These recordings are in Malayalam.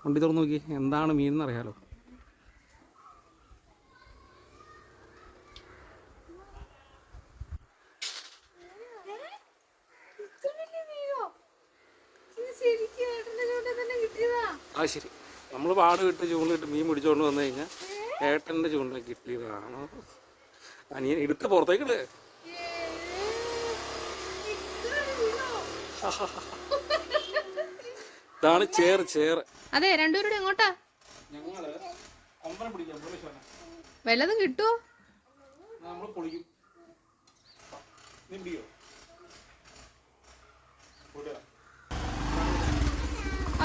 വണ്ടി തുറന്ന് നോക്കി എന്താണ് മീൻ എന്നറിയാലോ. ആ ശരി, നമ്മൾ പാട് വിട്ട് ചൂണ്ടിട്ട് മീൻ പിടിച്ചോണ്ട് വന്നു കഴിഞ്ഞാൽ ഏട്ടൻ്റെ ചൂണ്ട കിട്ടിയതാണോ? അനിയൻ എടുത്ത് പുറത്തേക്കില്ലേ? ഇതാണ് ചേറ് ചേറ്. അതെ, രണ്ടുപേരുടെ എങ്ങോട്ടാ? ഞങ്ങള് അമ്പലം പിടിക്കാം. വല്ലതും കിട്ടുവോ? നമ്മള് പൊളിക്കും.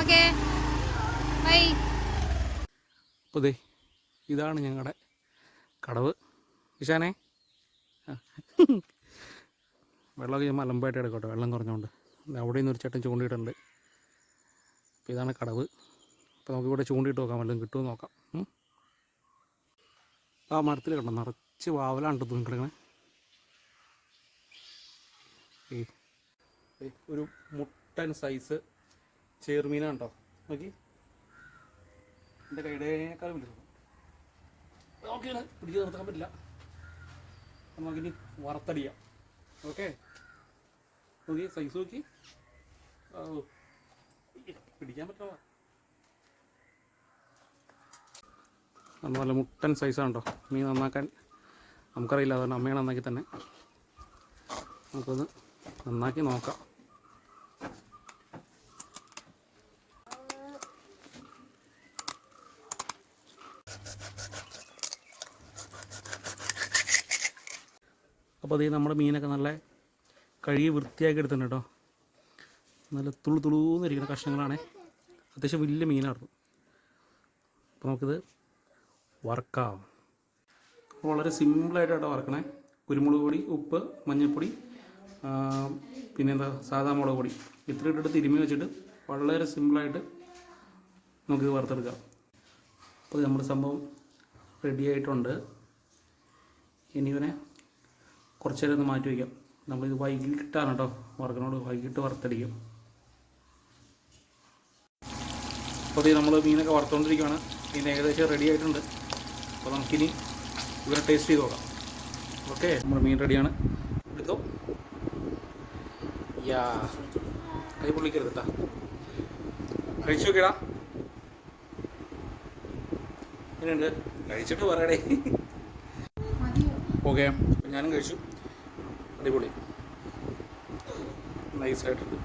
Okay bye. അപ്പോൾ ദേ ഇതാണ് ഞങ്ങളുടെ കടവ്. ഇഷാനെ വെള്ളമൊക്കെ ഞാൻ മലമ്പായിട്ട് എടുക്കട്ടെ, വെള്ളം കുറഞ്ഞുകൊണ്ട്. അവിടെ നിന്ന് ഒരു ചേട്ടൻ ചൂണ്ടിയിട്ടുണ്ട്. അപ്പോൾ ഇതാണ് കടവ്. അപ്പോൾ നമുക്കിവിടെ ചൂണ്ടിയിട്ട് നോക്കാം, വല്ലതും കിട്ടുമെന്ന് നോക്കാം. ആ മരത്തിൽ കണ്ടോ നിറച്ച് വാവലാണ്ട് തൂങ്ങിക്കിടക്കണേ. ഒരു മുട്ടൻ സൈസ് ചേർമീനാണ് കേട്ടോ. നോക്കി, എൻ്റെ കൈയുടേക്കാളും വലുത്. ഓക്കെയാണ്, പിടിച്ച് നിർത്താൻ പറ്റില്ല. നമുക്കിനി വറുത്തടിയാം. ഓക്കെ, നോക്കി സൈസ് നോക്കി. പിടിക്കാൻ പറ്റാ. നല്ല മുട്ടൻ സൈസാണ് കേട്ടോ. മീൻ നന്നാക്കാൻ നമുക്കറിയില്ല, അതുകൊണ്ട് അമ്മയാണ് നന്നാക്കി തന്നെ. നമുക്കൊന്ന് നന്നാക്കി നോക്കാം. അപ്പോൾ അതേ നമ്മുടെ മീനൊക്കെ നല്ല കഴുകി വൃത്തിയാക്കി എടുത്തിട്ടുണ്ട് കേട്ടോ. നല്ല തുളുന്നിരിക്കുന്ന കഷ്ണങ്ങളാണ്. അത്യാവശ്യം വലിയ മീനായിരുന്നു. അപ്പോൾ നമുക്കിത് വറുക്കാം. വളരെ സിമ്പിളായിട്ടാണ് വറുക്കണേ. കുരുമുളക് പൊടി, ഉപ്പ്, മഞ്ഞൾപ്പൊടി, പിന്നെന്താ സാധാ മുളക് പൊടി, ഇത്ര ഇട്ടിട്ട് തിരുമ്മി വെച്ചിട്ട് വളരെ സിമ്പിളായിട്ട് നമുക്കിത് വറുത്തെടുക്കാം. അപ്പോൾ നമ്മുടെ സംഭവം റെഡി ആയിട്ടുണ്ട്. ഇനി ഇവനെ കുറച്ച് നേരം ഒന്ന് മാറ്റി വയ്ക്കാം. നമ്മളിത് വൈകിട്ടാണ് കേട്ടോ വറുക്കണോട്, വൈകിട്ട് വറുത്തടിക്കും. അപ്പോൾ ഇത് നമ്മൾ മീനൊക്കെ വറുത്തുകൊണ്ടിരിക്കുകയാണ്. മീൻ ഏകദേശം റെഡി ആയിട്ടുണ്ട്. അപ്പോൾ നമുക്കിനി ഇവരെ ടേസ്റ്റ് ചെയ്ത് നോക്കാം. ഓക്കെ, നമ്മുടെ മീൻ റെഡിയാണ്. എടുത്തോ. യാ, കൈ പൊള്ളിക്കരുത് കേട്ടോ. കഴിച്ചു നോക്കിയടാ. എങ്ങനെയുണ്ട്? കഴിച്ചിട്ട് പറയടേ. ഓക്കെ, ഞാനും കഴിച്ചു. അടിപൊളി, നൈസായിട്ടുണ്ട്.